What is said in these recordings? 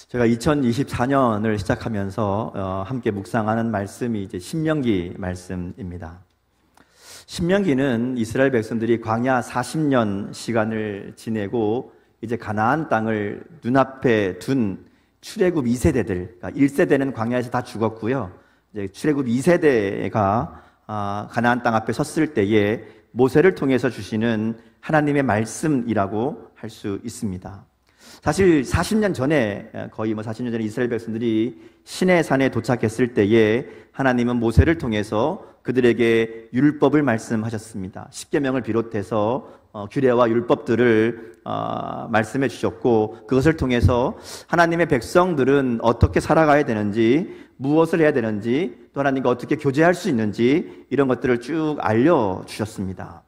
제가 2024년을 시작하면서 함께 묵상하는 말씀이 이제 신명기 말씀입니다. 신명기는 이스라엘 백성들이 광야 40년 시간을 지내고 이제 가나안 땅을 눈앞에 둔 출애굽 2세대들, 그러니까 1세대는 광야에서 다 죽었고요. 이제 출애굽 2세대가 가나안 땅 앞에 섰을 때에 모세를 통해서 주시는 하나님의 말씀이라고 할 수 있습니다. 사실 40년 전에, 거의 40년 전에 이스라엘 백성들이 시내산에 도착했을 때에 하나님은 모세를 통해서 그들에게 율법을 말씀하셨습니다. 십계명을 비롯해서 규례와 율법들을 말씀해 주셨고, 그것을 통해서 하나님의 백성들은 어떻게 살아가야 되는지, 무엇을 해야 되는지, 또 하나님과 어떻게 교제할 수 있는지, 이런 것들을 쭉 알려주셨습니다.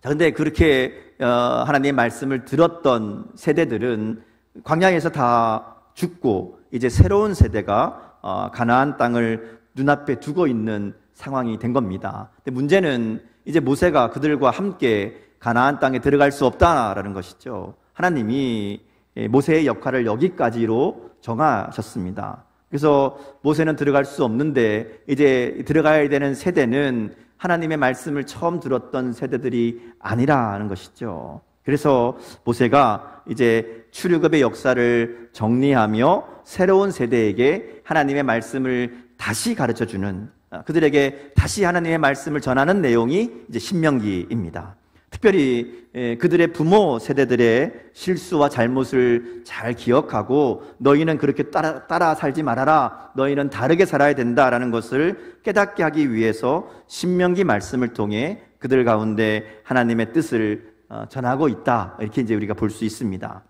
자, 근데 그렇게 하나님의 말씀을 들었던 세대들은 광야에서 다 죽고 이제 새로운 세대가 가나안 땅을 눈앞에 두고 있는 상황이 된 겁니다. 근데 문제는 이제 모세가 그들과 함께 가나안 땅에 들어갈 수 없다라는 것이죠. 하나님이 모세의 역할을 여기까지로 정하셨습니다. 그래서 모세는 들어갈 수 없는데 이제 들어가야 되는 세대는 하나님의 말씀을 처음 들었던 세대들이 아니라는 것이죠. 그래서 모세가 이제 출애굽의 역사를 정리하며 새로운 세대에게 하나님의 말씀을 다시 가르쳐주는, 그들에게 다시 하나님의 말씀을 전하는 내용이 이제 신명기입니다. 특별히 그들의 부모 세대들의 실수와 잘못을 잘 기억하고 너희는 그렇게 따라 살지 말아라, 너희는 다르게 살아야 된다라는 것을 깨닫게 하기 위해서 신명기 말씀을 통해 그들 가운데 하나님의 뜻을 전하고 있다, 이렇게 이제 우리가 볼 수 있습니다. 자,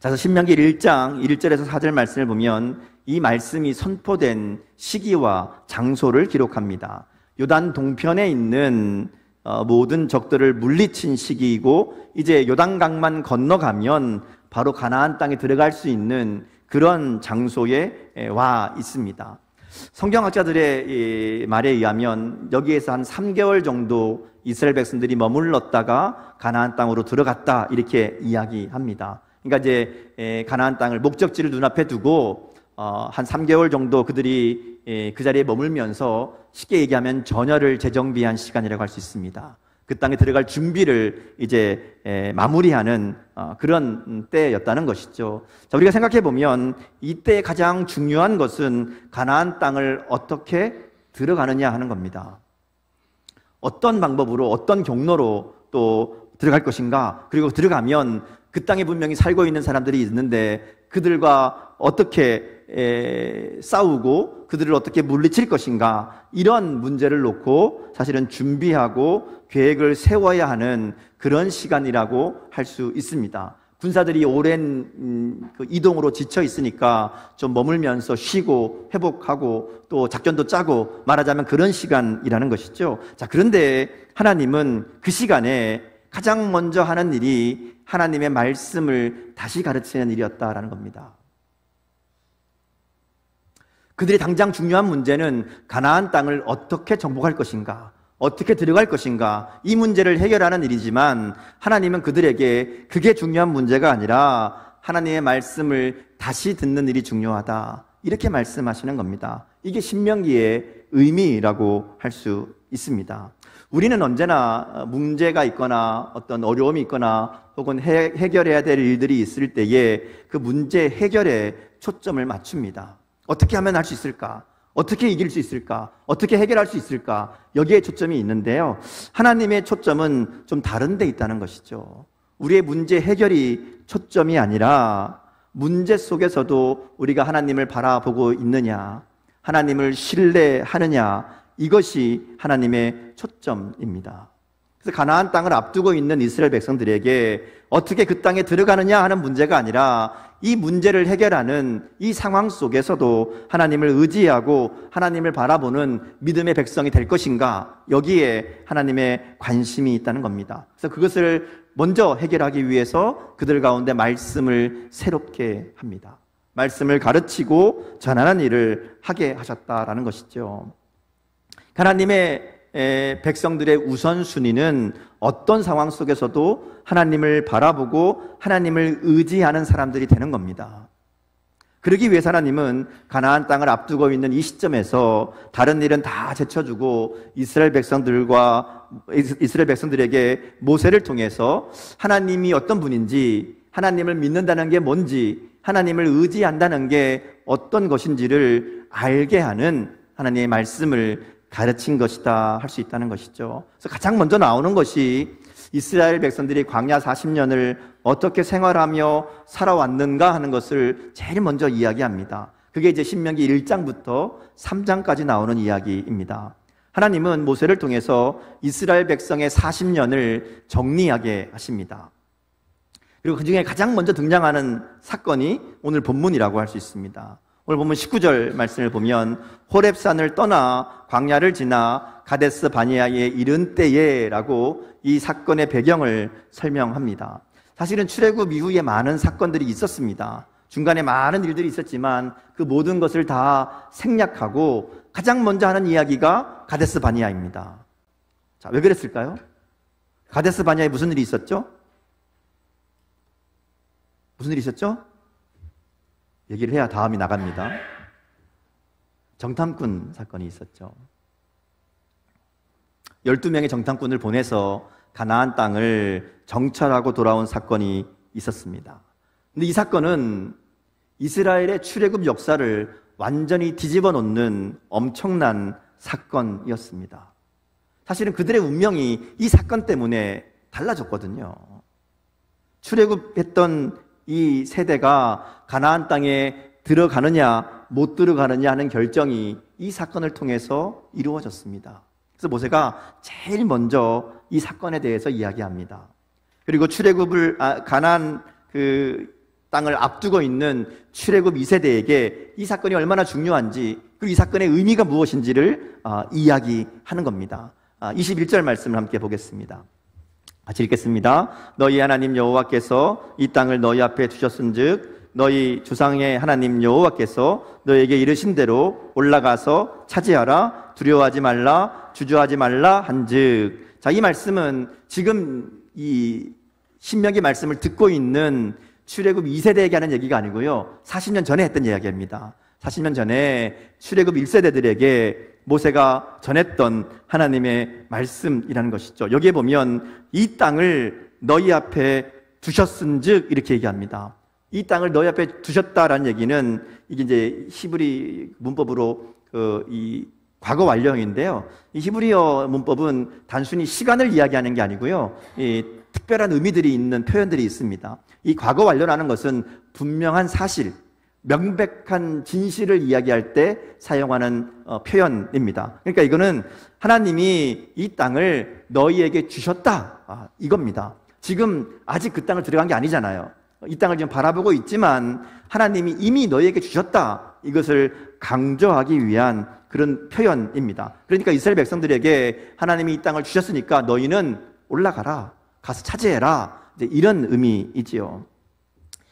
그래서 신명기 1장 1절에서 4절 말씀을 보면 이 말씀이 선포된 시기와 장소를 기록합니다. 요단 동편에 있는 모든 적들을 물리친 시기이고 이제 요단강만 건너가면 바로 가나안 땅에 들어갈 수 있는 그런 장소에 와 있습니다. 성경학자들의 말에 의하면 여기에서 한 3개월 정도 이스라엘 백성들이 머물렀다가 가나안 땅으로 들어갔다, 이렇게 이야기합니다. 그러니까 이제 가나안 땅을, 목적지를 눈앞에 두고 한 3개월 정도 그들이 그 자리에 머물면서 쉽게 얘기하면 전열을 재정비한 시간이라고 할 수 있습니다. 그 땅에 들어갈 준비를 이제 마무리하는 그런 때였다는 것이죠. 자, 우리가 생각해 보면 이때 가장 중요한 것은 가나안 땅을 어떻게 들어가느냐 하는 겁니다. 어떤 방법으로, 어떤 경로로 또 들어갈 것인가, 그리고 들어가면 그 땅에 분명히 살고 있는 사람들이 있는데 그들과 어떻게 싸우고 그들을 어떻게 물리칠 것인가, 이런 문제를 놓고 사실은 준비하고 계획을 세워야 하는 그런 시간이라고 할 수 있습니다. 군사들이 오랜 이동으로 지쳐 있으니까 좀 머물면서 쉬고 회복하고 또 작전도 짜고, 말하자면 그런 시간이라는 것이죠. 자, 그런데 하나님은 그 시간에 가장 먼저 하는 일이 하나님의 말씀을 다시 가르치는 일이었다라는 겁니다. 그들이 당장 중요한 문제는 가나안 땅을 어떻게 정복할 것인가, 어떻게 들어갈 것인가, 이 문제를 해결하는 일이지만 하나님은 그들에게 그게 중요한 문제가 아니라 하나님의 말씀을 다시 듣는 일이 중요하다, 이렇게 말씀하시는 겁니다. 이게 신명기의 의미라고 할 수 있습니다. 우리는 언제나 문제가 있거나 어떤 어려움이 있거나 혹은 해결해야 될 일들이 있을 때에 그 문제 해결에 초점을 맞춥니다. 어떻게 하면 할 수 있을까? 어떻게 이길 수 있을까? 어떻게 해결할 수 있을까? 여기에 초점이 있는데요, 하나님의 초점은 좀 다른 데 있다는 것이죠. 우리의 문제 해결이 초점이 아니라 문제 속에서도 우리가 하나님을 바라보고 있느냐, 하나님을 신뢰하느냐, 이것이 하나님의 초점입니다. 그래서 가나안 땅을 앞두고 있는 이스라엘 백성들에게 어떻게 그 땅에 들어가느냐 하는 문제가 아니라 이 문제를 해결하는 이 상황 속에서도 하나님을 의지하고 하나님을 바라보는 믿음의 백성이 될 것인가, 여기에 하나님의 관심이 있다는 겁니다. 그래서 그것을 먼저 해결하기 위해서 그들 가운데 말씀을 새롭게 합니다. 말씀을 가르치고 전하는 일을 하게 하셨다라는 것이죠. 하나님의 백성들의 우선순위는 어떤 상황 속에서도 하나님을 바라보고 하나님을 의지하는 사람들이 되는 겁니다. 그러기 위해서 하나님은 가나안 땅을 앞두고 있는 이 시점에서 다른 일은 다 제쳐주고 이스라엘 백성들에게 모세를 통해서 하나님이 어떤 분인지, 하나님을 믿는다는 게 뭔지, 하나님을 의지한다는 게 어떤 것인지를 알게 하는 하나님의 말씀을 가르친 것이다 할 수 있다는 것이죠. 그래서 가장 먼저 나오는 것이 이스라엘 백성들이 광야 40년을 어떻게 생활하며 살아왔는가 하는 것을 제일 먼저 이야기합니다. 그게 이제 신명기 1장부터 3장까지 나오는 이야기입니다. 하나님은 모세를 통해서 이스라엘 백성의 40년을 정리하게 하십니다. 그리고 그 중에 가장 먼저 등장하는 사건이 오늘 본문이라고 할 수 있습니다. 오늘 본문 19절 말씀을 보면 호렙산을 떠나 광야를 지나 가데스 바네아에 이른 때에 라고 이 사건의 배경을 설명합니다. 사실은 출애굽 이후에 많은 사건들이 있었습니다. 중간에 많은 일들이 있었지만 그 모든 것을 다 생략하고 가장 먼저 하는 이야기가 가데스 바네아입니다. 자, 왜 그랬을까요? 가데스 바네아에 무슨 일이 있었죠? 무슨 일이 있었죠? 얘기를 해야 다음이 나갑니다. 정탐꾼 사건이 있었죠. 12명의 정탐꾼을 보내서 가나안 땅을 정찰하고 돌아온 사건이 있었습니다. 근데 이 사건은 이스라엘의 출애굽 역사를 완전히 뒤집어 놓는 엄청난 사건이었습니다. 사실은 그들의 운명이 이 사건 때문에 달라졌거든요. 출애굽했던 이 세대가 가나안 땅에 들어가느냐 못 들어가느냐 하는 결정이 이 사건을 통해서 이루어졌습니다. 그래서 모세가 제일 먼저 이 사건에 대해서 이야기합니다. 그리고 가나안 그 땅을 앞두고 있는 출애굽 2세대에게 이 사건이 얼마나 중요한지, 그리고 이 사건의 의미가 무엇인지를 이야기하는 겁니다. 21절 말씀을 함께 보겠습니다. 같이 읽겠습니다. 너희 하나님 여호와께서 이 땅을 너희 앞에 두셨은즉 너희 조상의 하나님 여호와께서 너희에게 이르신 대로 올라가서 차지하라, 두려워하지 말라, 주저하지 말라 한즉. 자, 이 말씀은 지금 이 신명기 말씀을 듣고 있는 출애굽 2세대에게 하는 얘기가 아니고요, 40년 전에 했던 이야기입니다. 40년 전에 출애굽 1세대들에게 모세가 전했던 하나님의 말씀이라는 것이죠. 여기에 보면 이 땅을 너희 앞에 두셨은즉 이렇게 얘기합니다. 이 땅을 너희 앞에 두셨다라는 얘기는 이게 이제 히브리 문법으로 이 과거 완료형인데요. 이 히브리어 문법은 단순히 시간을 이야기하는 게 아니고요, 이 특별한 의미들이 있는 표현들이 있습니다. 이 과거 완료라는 것은 분명한 사실, 명백한 진실을 이야기할 때 사용하는 표현입니다. 그러니까 이거는 하나님이 이 땅을 너희에게 주셨다, 이겁니다. 지금 아직 그 땅을 들어간 게 아니잖아요. 이 땅을 지금 바라보고 있지만 하나님이 이미 너희에게 주셨다, 이것을 강조하기 위한 그런 표현입니다. 그러니까 이스라엘 백성들에게 하나님이 이 땅을 주셨으니까 너희는 올라가라, 가서 차지해라, 이제 이런 의미이지요.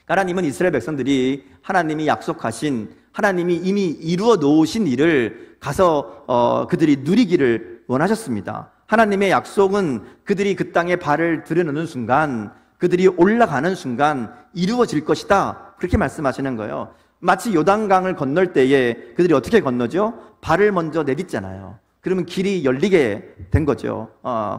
하나님은 이스라엘 백성들이 하나님이 약속하신, 하나님이 이미 이루어 놓으신 일을 가서 그들이 누리기를 원하셨습니다. 하나님의 약속은 그들이 그 땅에 발을 들여놓는 순간, 그들이 올라가는 순간 이루어질 것이다, 그렇게 말씀하시는 거예요. 마치 요단강을 건널 때에 그들이 어떻게 건너죠? 발을 먼저 내딛잖아요. 그러면 길이 열리게 된 거죠.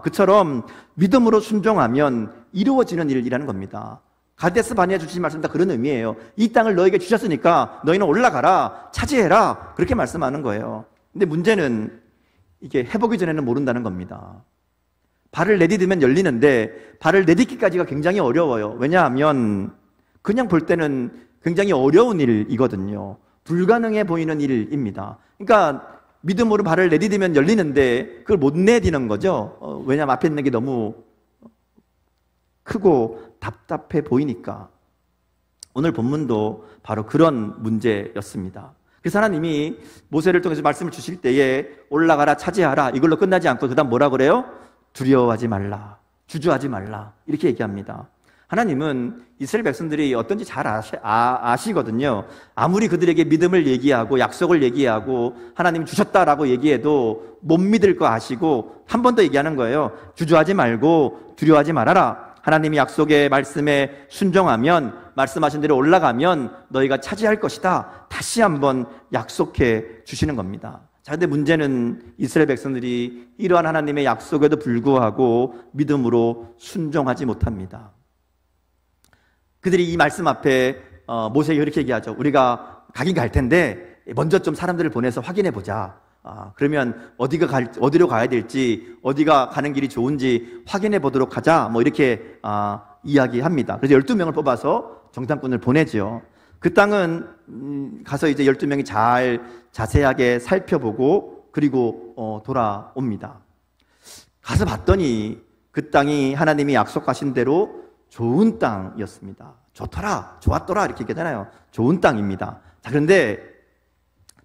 그처럼 믿음으로 순종하면 이루어지는 일이라는 겁니다. 가데스 바네아 주신 말씀 다 그런 의미예요. 이 땅을 너에게 주셨으니까 너희는 올라가라, 차지해라, 그렇게 말씀하는 거예요. 근데 문제는 이게 해보기 전에는 모른다는 겁니다. 발을 내딛으면 열리는데 발을 내딛기까지가 굉장히 어려워요. 왜냐하면 그냥 볼 때는 굉장히 어려운 일이거든요. 불가능해 보이는 일입니다. 그러니까 믿음으로 발을 내딛으면 열리는데 그걸 못 내딛는 거죠. 왜냐하면 앞에 있는 게 너무 크고 답답해 보이니까. 오늘 본문도 바로 그런 문제였습니다. 그래서 하나님이 모세를 통해서 말씀을 주실 때에 올라가라, 차지하라, 이걸로 끝나지 않고 그 다음 뭐라 그래요? 두려워하지 말라, 주저하지 말라, 이렇게 얘기합니다. 하나님은 이스라엘 백성들이 어떤지 잘 아시거든요. 아무리 그들에게 믿음을 얘기하고 약속을 얘기하고 하나님이 주셨다라고 얘기해도 못 믿을 거 아시고 한 번 더 얘기하는 거예요. 주저하지 말고 두려워하지 말아라. 하나님이 약속의 말씀에 순종하면, 말씀하신 대로 올라가면 너희가 차지할 것이다. 다시 한번 약속해 주시는 겁니다. 자, 근데 문제는 이스라엘 백성들이 이러한 하나님의 약속에도 불구하고 믿음으로 순종하지 못합니다. 그들이 이 말씀 앞에 모세에게 이렇게 얘기하죠. 우리가 가긴 갈 텐데 먼저 좀 사람들을 보내서 확인해 보자. 그러면 어디로 가야 될지, 어디가 가는 길이 좋은지 확인해 보도록 하자. 뭐 이렇게 이야기합니다. 그래서 12명을 뽑아서 정탐꾼을 보내죠. 그 땅은 가서 이제 12명이 잘 자세하게 살펴보고 그리고 돌아옵니다. 가서 봤더니 그 땅이 하나님이 약속하신 대로 좋은 땅이었습니다. 좋더라, 좋았더라 이렇게 얘기하잖아요. 좋은 땅입니다. 자, 그런데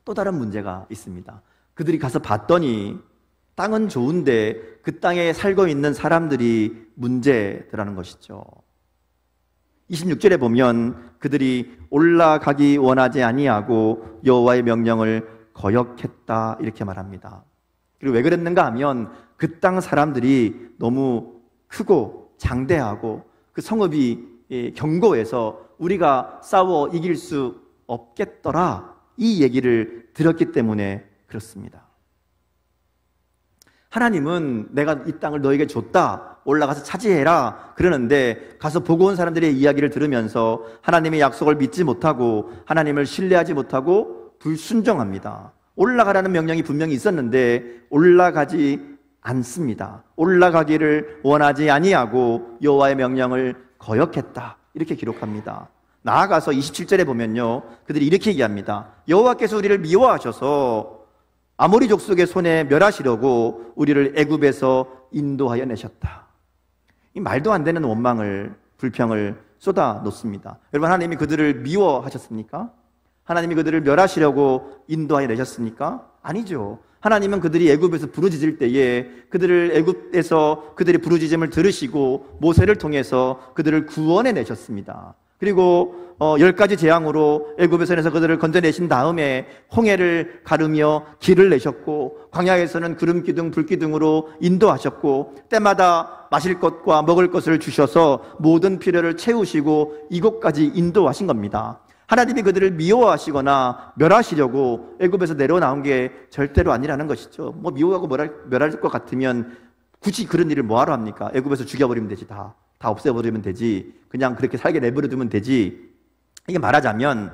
또 다른 문제가 있습니다. 그들이 가서 봤더니 땅은 좋은데 그 땅에 살고 있는 사람들이 문제더라는 것이죠. 26절에 보면 그들이 올라가기 원하지 아니하고 여호와의 명령을 거역했다 이렇게 말합니다. 그리고 왜 그랬는가 하면 그 땅 사람들이 너무 크고 장대하고 그 성읍이 견고해서 우리가 싸워 이길 수 없겠더라 이 얘기를 들었기 때문에 그렇습니다. 하나님은 내가 이 땅을 너에게 줬다, 올라가서 차지해라 그러는데 가서 보고 온 사람들의 이야기를 들으면서 하나님의 약속을 믿지 못하고 하나님을 신뢰하지 못하고 불순종합니다. 올라가라는 명령이 분명히 있었는데 올라가지 않습니다. 올라가기를 원하지 아니하고 여호와의 명령을 거역했다 이렇게 기록합니다. 나아가서 27절에 보면요, 그들이 이렇게 얘기합니다. 여호와께서 우리를 미워하셔서 아모리 족속의 손에 멸하시려고 우리를 애굽에서 인도하여 내셨다. 이 말도 안 되는 원망을, 불평을 쏟아 놓습니다. 여러분, 하나님이 그들을 미워하셨습니까? 하나님이 그들을 멸하시려고 인도하여 내셨습니까? 아니죠. 하나님은 그들이 애굽에서 부르짖을 때에 그들을 애굽에서 그들의 부르짖음을 들으시고 모세를 통해서 그들을 구원해 내셨습니다. 그리고 10가지 재앙으로 애굽에서 그들을 건져내신 다음에 홍해를 가르며 길을 내셨고 광야에서는 구름 기둥 불 기둥으로 인도하셨고 때마다 마실 것과 먹을 것을 주셔서 모든 필요를 채우시고 이곳까지 인도하신 겁니다. 하나님이 그들을 미워하시거나 멸하시려고 애굽에서 내려나온 게 절대로 아니라는 것이죠. 뭐 미워하고 멸할 것 같으면 굳이 그런 일을 뭐하러 합니까? 애굽에서 죽여버리면 되지, 다 없애버리면 되지, 그냥 그렇게 살게 내버려두면 되지. 이게 말하자면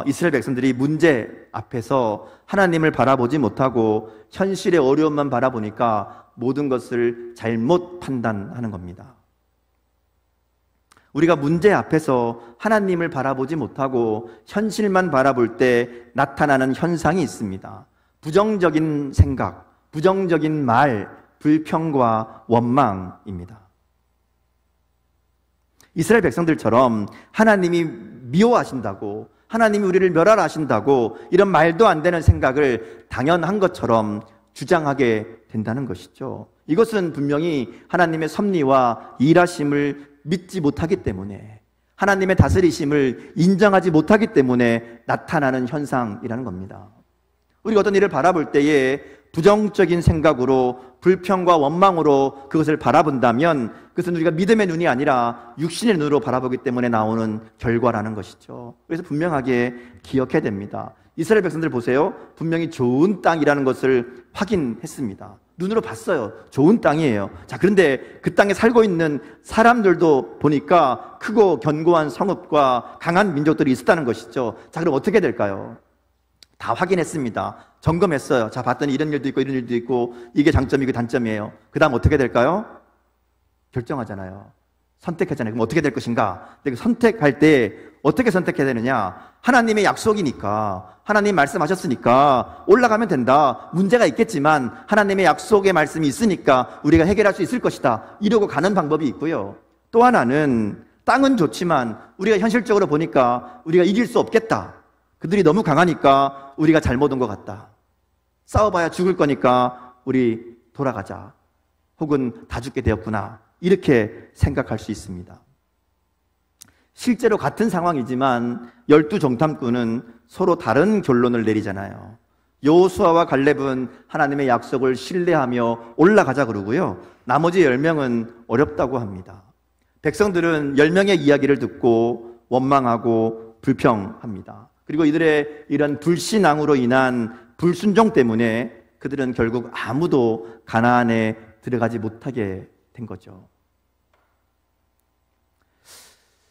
이스라엘 백성들이 문제 앞에서 하나님을 바라보지 못하고 현실의 어려움만 바라보니까 모든 것을 잘못 판단하는 겁니다. 우리가 문제 앞에서 하나님을 바라보지 못하고 현실만 바라볼 때 나타나는 현상이 있습니다. 부정적인 생각, 부정적인 말, 불평과 원망입니다. 이스라엘 백성들처럼 하나님이 미워하신다고, 하나님이 우리를 멸하라 하신다고 이런 말도 안 되는 생각을 당연한 것처럼 주장하게 된다는 것이죠. 이것은 분명히 하나님의 섭리와 일하심을 믿지 못하기 때문에, 하나님의 다스리심을 인정하지 못하기 때문에 나타나는 현상이라는 겁니다. 우리가 어떤 일을 바라볼 때에 부정적인 생각으로, 불평과 원망으로 그것을 바라본다면 그것은 우리가 믿음의 눈이 아니라 육신의 눈으로 바라보기 때문에 나오는 결과라는 것이죠. 그래서 분명하게 기억해야 됩니다. 이스라엘 백성들 보세요. 분명히 좋은 땅이라는 것을 확인했습니다. 눈으로 봤어요. 좋은 땅이에요. 자, 그런데 그 땅에 살고 있는 사람들도 보니까 크고 견고한 성읍과 강한 민족들이 있었다는 것이죠. 자, 그럼 어떻게 될까요? 다 확인했습니다. 점검했어요. 자, 봤더니 이런 일도 있고 이런 일도 있고 이게 장점이고 단점이에요. 그 다음 어떻게 될까요? 결정하잖아요. 선택하잖아요. 그럼 어떻게 될 것인가? 근데 선택할 때 어떻게 선택해야 되느냐? 하나님의 약속이니까, 하나님 말씀하셨으니까 올라가면 된다. 문제가 있겠지만 하나님의 약속의 말씀이 있으니까 우리가 해결할 수 있을 것이다. 이러고 가는 방법이 있고요. 또 하나는 땅은 좋지만 우리가 현실적으로 보니까 우리가 이길 수 없겠다. 그들이 너무 강하니까 우리가 잘못 온 것 같다. 싸워봐야 죽을 거니까 우리 돌아가자. 혹은 다 죽게 되었구나. 이렇게 생각할 수 있습니다. 실제로 같은 상황이지만 12정탐꾼은 서로 다른 결론을 내리잖아요. 여호수아와 갈렙은 하나님의 약속을 신뢰하며 올라가자 그러고요, 나머지 10명은 어렵다고 합니다. 백성들은 10명의 이야기를 듣고 원망하고 불평합니다. 그리고 이들의 이런 불신앙으로 인한 불순종 때문에 그들은 결국 아무도 가나안에 들어가지 못하게 된 거죠.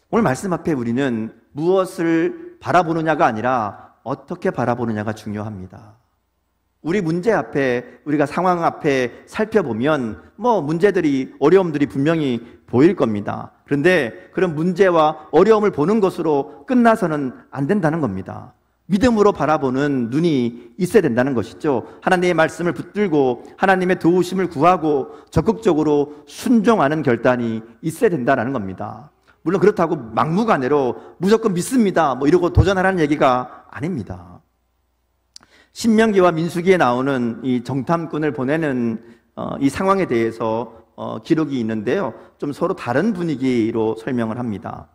오늘 말씀 앞에 우리는 무엇을 바라보느냐가 아니라 어떻게 바라보느냐가 중요합니다. 우리 문제 앞에, 우리가 상황 앞에 살펴보면 문제들이, 어려움들이 분명히 보일 겁니다. 그런데 그런 문제와 어려움을 보는 것으로 끝나서는 안 된다는 겁니다. 믿음으로 바라보는 눈이 있어야 된다는 것이죠. 하나님의 말씀을 붙들고 하나님의 도우심을 구하고 적극적으로 순종하는 결단이 있어야 된다는 겁니다. 물론 그렇다고 막무가내로 무조건 믿습니다 이러고 도전하라는 얘기가 아닙니다. 신명기와 민수기에 나오는 이 정탐꾼을 보내는 이 상황에 대해서 기록이 있는데요, 좀 서로 다른 분위기로 설명을 합니다.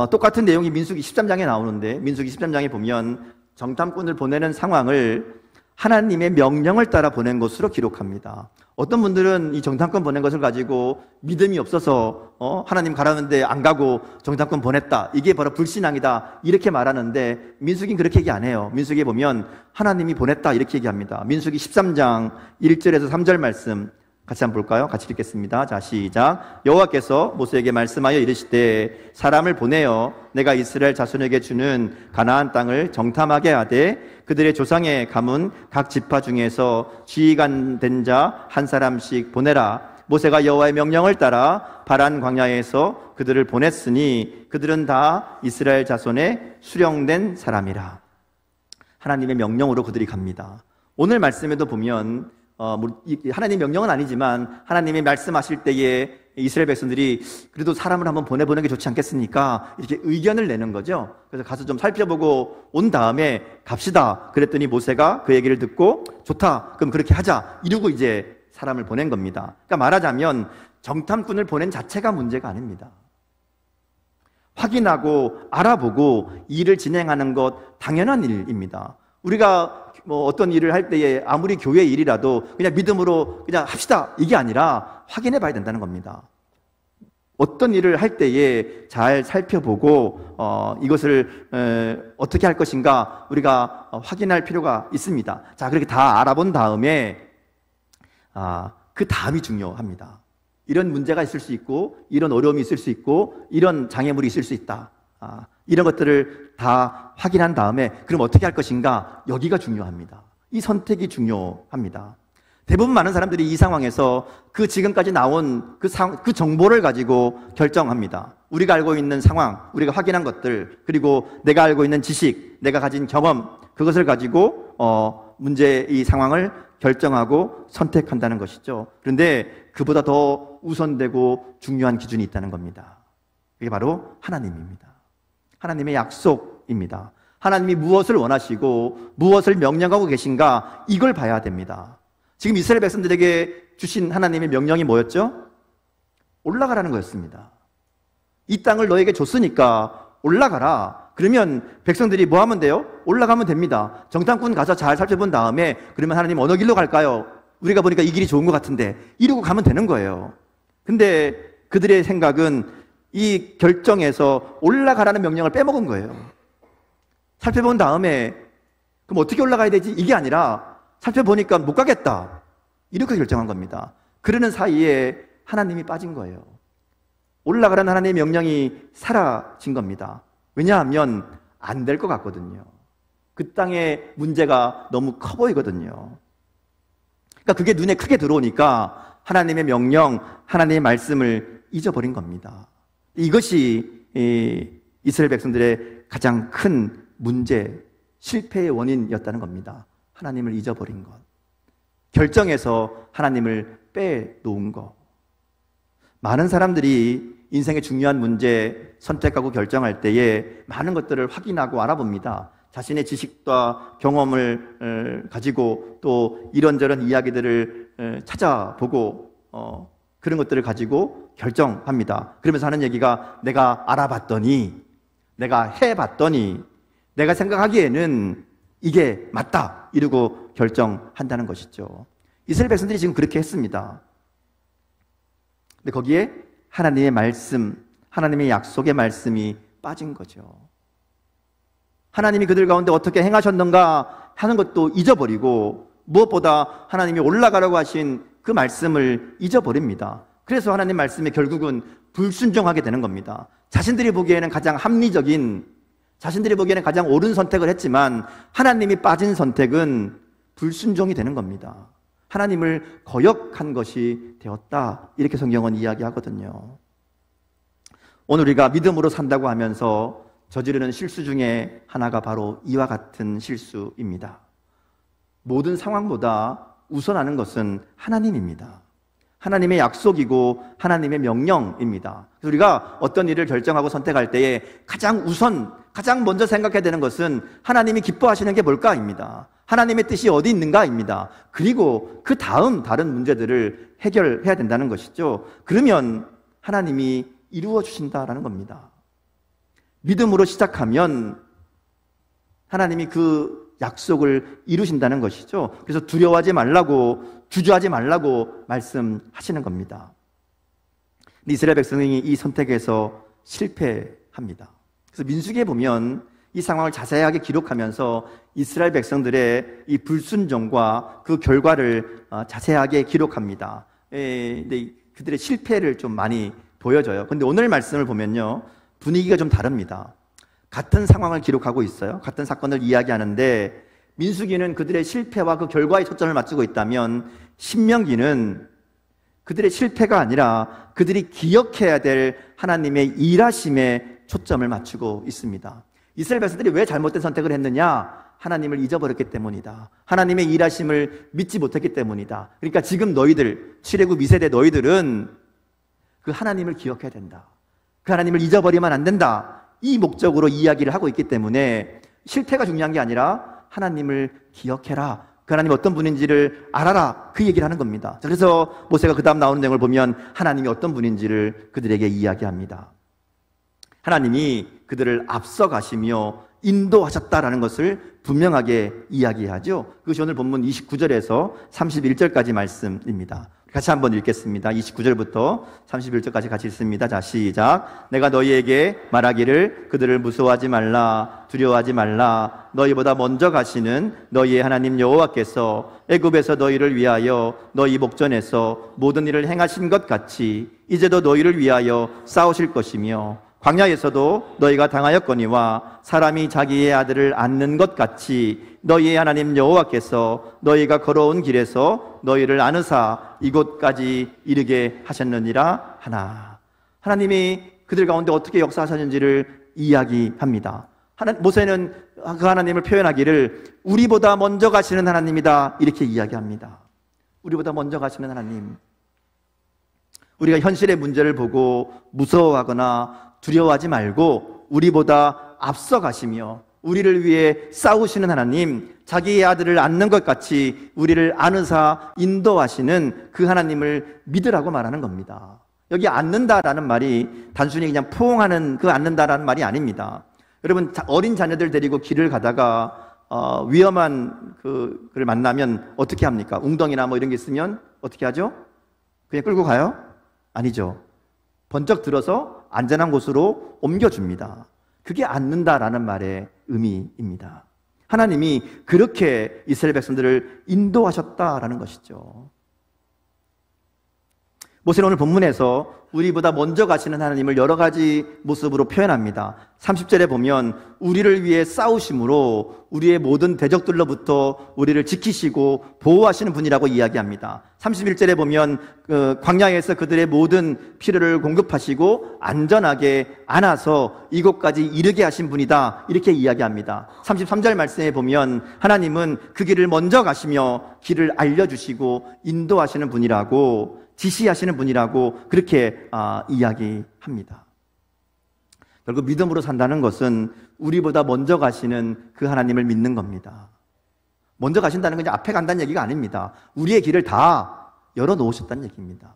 똑같은 내용이 민수기 13장에 나오는데, 민수기 13장에 보면 정탐꾼을 보내는 상황을 하나님의 명령을 따라 보낸 것으로 기록합니다. 어떤 분들은 이 정탐꾼 보낸 것을 가지고 믿음이 없어서 하나님 가라는데 안 가고 정탐꾼 보냈다, 이게 바로 불신앙이다, 이렇게 말하는데 민수기는 그렇게 얘기 안 해요. 민수기에 보면 하나님이 보냈다 이렇게 얘기합니다. 민수기 13장 1절에서 3절 말씀 같이 한번 볼까요? 같이 읽겠습니다. 자, 시작. 여호와께서 모세에게 말씀하여 이르시되 사람을 보내어 내가 이스라엘 자손에게 주는 가나안 땅을 정탐하게 하되 그들의 조상의 가문 각 지파 중에서 지휘관 된 자 한 사람씩 보내라. 모세가 여호와의 명령을 따라 바란 광야에서 그들을 보냈으니 그들은 다 이스라엘 자손의 수령된 사람이라. 하나님의 명령으로 그들이 갑니다. 오늘 말씀에도 보면 하나님의 명령은 아니지만 하나님이 말씀하실 때에 이스라엘 백성들이 그래도 사람을 한번 보내보는 게 좋지 않겠습니까? 이렇게 의견을 내는 거죠. 그래서 가서 좀 살펴보고 온 다음에 갑시다 그랬더니 모세가 그 얘기를 듣고 좋다, 그럼 그렇게 하자 이러고 이제 사람을 보낸 겁니다. 그러니까 말하자면 정탐꾼을 보낸 자체가 문제가 아닙니다. 확인하고 알아보고 일을 진행하는 것 당연한 일입니다. 우리가 어떤 일을 할 때에 아무리 교회 일이라도 그냥 믿음으로 그냥 합시다 이게 아니라 확인해 봐야 된다는 겁니다. 어떤 일을 할 때에 잘 살펴보고 이것을 어떻게 할 것인가 우리가 확인할 필요가 있습니다. 자, 그렇게 다 알아본 다음에 그 다음이 중요합니다. 이런 문제가 있을 수 있고 이런 어려움이 있을 수 있고 이런 장애물이 있을 수 있다. 이런 것들을 다 확인한 다음에 그럼 어떻게 할 것인가, 여기가 중요합니다. 이 선택이 중요합니다. 대부분 많은 사람들이 이 상황에서 그 지금까지 나온 그 정보를 가지고 결정합니다. 우리가 알고 있는 상황, 우리가 확인한 것들, 그리고 내가 알고 있는 지식, 내가 가진 경험, 그것을 가지고 이 상황을 결정하고 선택한다는 것이죠. 그런데 그보다 더 우선되고 중요한 기준이 있다는 겁니다. 그게 바로 하나님입니다. 하나님의 약속입니다. 하나님이 무엇을 원하시고 무엇을 명령하고 계신가, 이걸 봐야 됩니다. 지금 이스라엘 백성들에게 주신 하나님의 명령이 뭐였죠? 올라가라는 거였습니다. 이 땅을 너에게 줬으니까 올라가라. 그러면 백성들이 뭐 하면 돼요? 올라가면 됩니다. 정탐꾼 가서 잘 살펴본 다음에 그러면 하나님 어느 길로 갈까요? 우리가 보니까 이 길이 좋은 것 같은데 이러고 가면 되는 거예요. 근데 그들의 생각은 이 결정에서 올라가라는 명령을 빼먹은 거예요. 살펴본 다음에 그럼 어떻게 올라가야 되지? 이게 아니라 살펴보니까 못 가겠다, 이렇게 결정한 겁니다. 그러는 사이에 하나님이 빠진 거예요. 올라가라는 하나님의 명령이 사라진 겁니다. 왜냐하면 안 될 것 같거든요. 그 땅의 문제가 너무 커 보이거든요. 그러니까 그게 눈에 크게 들어오니까 하나님의 명령, 하나님의 말씀을 잊어버린 겁니다. 이것이 이스라엘 백성들의 가장 큰 문제, 실패의 원인이었다는 겁니다. 하나님을 잊어버린 것, 결정에서 하나님을 빼놓은 것. 많은 사람들이 인생의 중요한 문제 선택하고 결정할 때에 많은 것들을 확인하고 알아봅니다. 자신의 지식과 경험을 가지고 또 이런저런 이야기들을 찾아보고 그런 것들을 가지고 결정합니다. 그러면서 하는 얘기가 내가 알아봤더니 내가 해봤더니 내가 생각하기에는 이게 맞다 이러고 결정한다는 것이죠. 이스라엘 백성들이 지금 그렇게 했습니다. 근데 거기에 하나님의 말씀, 하나님의 약속의 말씀이 빠진 거죠. 하나님이 그들 가운데 어떻게 행하셨는가 하는 것도 잊어버리고, 무엇보다 하나님이 올라가라고 하신 그 말씀을 잊어버립니다. 그래서 하나님 말씀에 결국은 불순종하게 되는 겁니다. 자신들이 보기에는 가장 합리적인, 자신들이 보기에는 가장 옳은 선택을 했지만 하나님이 빠진 선택은 불순종이 되는 겁니다. 하나님을 거역한 것이 되었다, 이렇게 성경은 이야기하거든요. 오늘 우리가 믿음으로 산다고 하면서 저지르는 실수 중에 하나가 바로 이와 같은 실수입니다. 모든 상황보다 우선하는 것은 하나님입니다. 하나님의 약속이고 하나님의 명령입니다. 그래서 우리가 어떤 일을 결정하고 선택할 때에 가장 먼저 생각해야 되는 것은 하나님이 기뻐하시는 게 뭘까입니다. 하나님의 뜻이 어디 있는가입니다. 그리고 그 다음 다른 문제들을 해결해야 된다는 것이죠. 그러면 하나님이 이루어 주신다라는 겁니다. 믿음으로 시작하면 하나님이 그 약속을 이루신다는 것이죠. 그래서 두려워하지 말라고, 주저하지 말라고 말씀하시는 겁니다. 이스라엘 백성이 이 선택에서 실패합니다. 그래서 민수기에 보면 이 상황을 자세하게 기록하면서 이스라엘 백성들의 이 불순종과 그 결과를 자세하게 기록합니다. 근데 그들의 실패를 좀 많이 보여줘요. 근데 오늘 말씀을 보면요, 분위기가 좀 다릅니다. 같은 상황을 기록하고 있어요. 같은 사건을 이야기하는데, 민수기는 그들의 실패와 그 결과에 초점을 맞추고 있다면 신명기는 그들의 실패가 아니라 그들이 기억해야 될 하나님의 일하심에 초점을 맞추고 있습니다. 이스라엘 백성들이 왜 잘못된 선택을 했느냐? 하나님을 잊어버렸기 때문이다. 하나님의 일하심을 믿지 못했기 때문이다. 그러니까 지금 너희들, 출애굽 2세대 너희들은 그 하나님을 기억해야 된다. 그 하나님을 잊어버리면 안 된다. 이 목적으로 이야기를 하고 있기 때문에 실패가 중요한 게 아니라 하나님을 기억해라. 그 하나님 어떤 분인지를 알아라. 그 얘기를 하는 겁니다. 그래서 모세가 그 다음 나오는 내용을 보면 하나님이 어떤 분인지를 그들에게 이야기합니다. 하나님이 그들을 앞서가시며 인도하셨다라는 것을 분명하게 이야기하죠. 그것이 오늘 본문 29절에서 31절까지 말씀입니다. 같이 한번 읽겠습니다. 29절부터 31절까지 같이 읽습니다. 자, 시작. 내가 너희에게 말하기를 그들을 무서워하지 말라, 두려워하지 말라. 너희보다 먼저 가시는 너희의 하나님 여호와께서 애굽에서 너희를 위하여 너희 목전에서 모든 일을 행하신 것 같이 이제도 너희를 위하여 싸우실 것이며, 광야에서도 너희가 당하였거니와 사람이 자기의 아들을 안는 것 같이 너희의 하나님 여호와께서 너희가 걸어온 길에서 너희를 안으사 이곳까지 이르게 하셨느니라 하나. 하나님이 그들 가운데 어떻게 역사하셨는지를 이야기합니다. 모세는 그 하나님을 표현하기를 우리보다 먼저 가시는 하나님이다, 이렇게 이야기합니다. 우리보다 먼저 가시는 하나님. 우리가 현실의 문제를 보고 무서워하거나 두려워하지 말고 우리보다 앞서 가시며 우리를 위해 싸우시는 하나님, 자기의 아들을 안는 것 같이 우리를 안으사 인도하시는 그 하나님을 믿으라고 말하는 겁니다. 여기 안는다라는 말이 단순히 그냥 포옹하는 그 안는다라는 말이 아닙니다. 여러분, 어린 자녀들 데리고 길을 가다가 위험한 그를 만나면 어떻게 합니까? 웅덩이나 뭐 이런 게 있으면 어떻게 하죠? 그냥 끌고 가요? 아니죠. 번쩍 들어서 안전한 곳으로 옮겨줍니다. 그게 안는다라는 말의 의미입니다. 하나님이 그렇게 이스라엘 백성들을 인도하셨다라는 것이죠. 모세는 오늘 본문에서 우리보다 먼저 가시는 하나님을 여러 가지 모습으로 표현합니다. 30절에 보면 우리를 위해 싸우심으로 우리의 모든 대적들로부터 우리를 지키시고 보호하시는 분이라고 이야기합니다. 31절에 보면 광야에서 그들의 모든 필요를 공급하시고 안전하게 안아서 이곳까지 이르게 하신 분이다, 이렇게 이야기합니다. 33절 말씀에 보면 하나님은 그 길을 먼저 가시며 길을 알려주시고 인도하시는 분이라고, 지시하시는 분이라고 그렇게 이야기합니다. 결국 믿음으로 산다는 것은 우리보다 먼저 가시는 그 하나님을 믿는 겁니다. 먼저 가신다는 건 이제 앞에 간다는 얘기가 아닙니다. 우리의 길을 다 열어놓으셨다는 얘기입니다.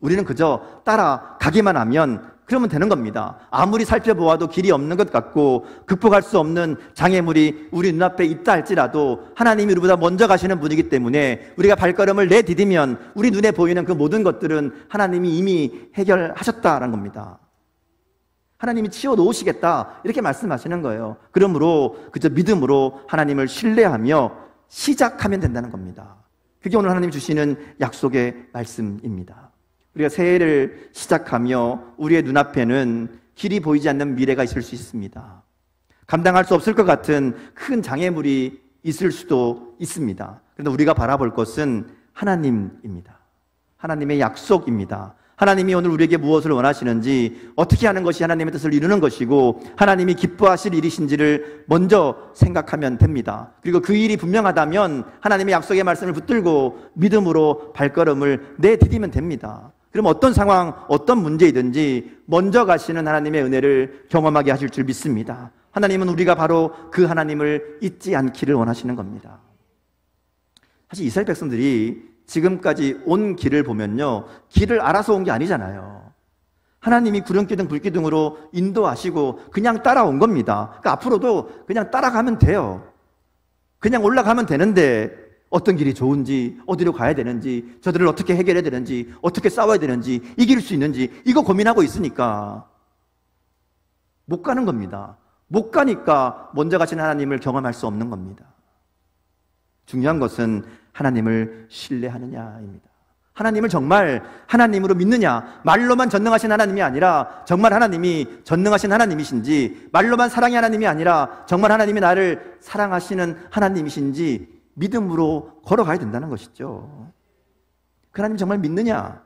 우리는 그저 따라가기만 하면 그러면 되는 겁니다. 아무리 살펴보아도 길이 없는 것 같고 극복할 수 없는 장애물이 우리 눈앞에 있다 할지라도 하나님이 우리보다 먼저 가시는 분이기 때문에 우리가 발걸음을 내디디면 우리 눈에 보이는 그 모든 것들은 하나님이 이미 해결하셨다라는 겁니다. 하나님이 치워놓으시겠다 이렇게 말씀하시는 거예요. 그러므로 그저 믿음으로 하나님을 신뢰하며 시작하면 된다는 겁니다. 그게 오늘 하나님이 주시는 약속의 말씀입니다. 우리가 새해를 시작하며 우리의 눈앞에는 길이 보이지 않는 미래가 있을 수 있습니다. 감당할 수 없을 것 같은 큰 장애물이 있을 수도 있습니다. 그런데 우리가 바라볼 것은 하나님입니다. 하나님의 약속입니다. 하나님이 오늘 우리에게 무엇을 원하시는지, 어떻게 하는 것이 하나님의 뜻을 이루는 것이고 하나님이 기뻐하실 일이신지를 먼저 생각하면 됩니다. 그리고 그 일이 분명하다면 하나님의 약속의 말씀을 붙들고 믿음으로 발걸음을 내디디면 됩니다. 그럼 어떤 상황, 어떤 문제이든지 먼저 가시는 하나님의 은혜를 경험하게 하실 줄 믿습니다. 하나님은 우리가 바로 그 하나님을 잊지 않기를 원하시는 겁니다. 사실 이스라엘 백성들이 지금까지 온 길을 보면요, 길을 알아서 온 게 아니잖아요. 하나님이 구름기둥 불기둥으로 인도하시고 그냥 따라온 겁니다. 그러니까 앞으로도 그냥 따라가면 돼요. 그냥 올라가면 되는데 어떤 길이 좋은지, 어디로 가야 되는지, 저들을 어떻게 해결해야 되는지, 어떻게 싸워야 되는지, 이길 수 있는지 이거 고민하고 있으니까 못 가는 겁니다. 못 가니까 먼저 가신 하나님을 경험할 수 없는 겁니다. 중요한 것은 하나님을 신뢰하느냐입니다. 하나님을 정말 하나님으로 믿느냐, 말로만 전능하신 하나님이 아니라 정말 하나님이 전능하신 하나님이신지, 말로만 사랑의 하나님이 아니라 정말 하나님이 나를 사랑하시는 하나님이신지 믿음으로 걸어가야 된다는 것이죠. 그 하나님 정말 믿느냐,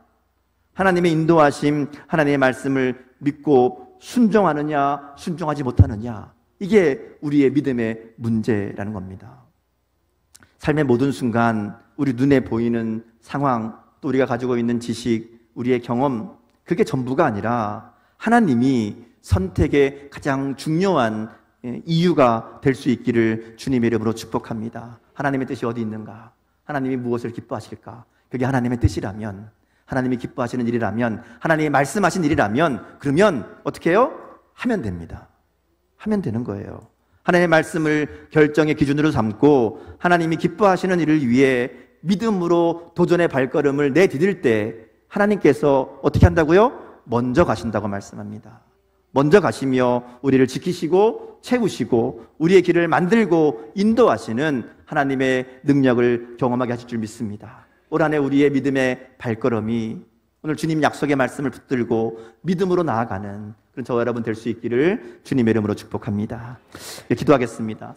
하나님의 인도하심, 하나님의 말씀을 믿고 순종하느냐, 순종하지 못하느냐, 이게 우리의 믿음의 문제라는 겁니다. 삶의 모든 순간 우리 눈에 보이는 상황, 또 우리가 가지고 있는 지식, 우리의 경험, 그게 전부가 아니라 하나님이 선택의 가장 중요한 이유가 될 수 있기를 주님의 이름으로 축복합니다. 하나님의 뜻이 어디 있는가? 하나님이 무엇을 기뻐하실까? 그게 하나님의 뜻이라면, 하나님이 기뻐하시는 일이라면, 하나님이 말씀하신 일이라면, 그러면 어떻게 해요? 하면 됩니다. 하면 되는 거예요. 하나님의 말씀을 결정의 기준으로 삼고 하나님이 기뻐하시는 일을 위해 믿음으로 도전의 발걸음을 내디딜 때 하나님께서 어떻게 한다고요? 먼저 가신다고 말씀합니다. 먼저 가시며 우리를 지키시고 채우시고 우리의 길을 만들고 인도하시는 하나님의 능력을 경험하게 하실 줄 믿습니다. 올 한 해 우리의 믿음의 발걸음이 오늘 주님 약속의 말씀을 붙들고 믿음으로 나아가는 그런 저와 여러분 될 수 있기를 주님의 이름으로 축복합니다. 기도하겠습니다.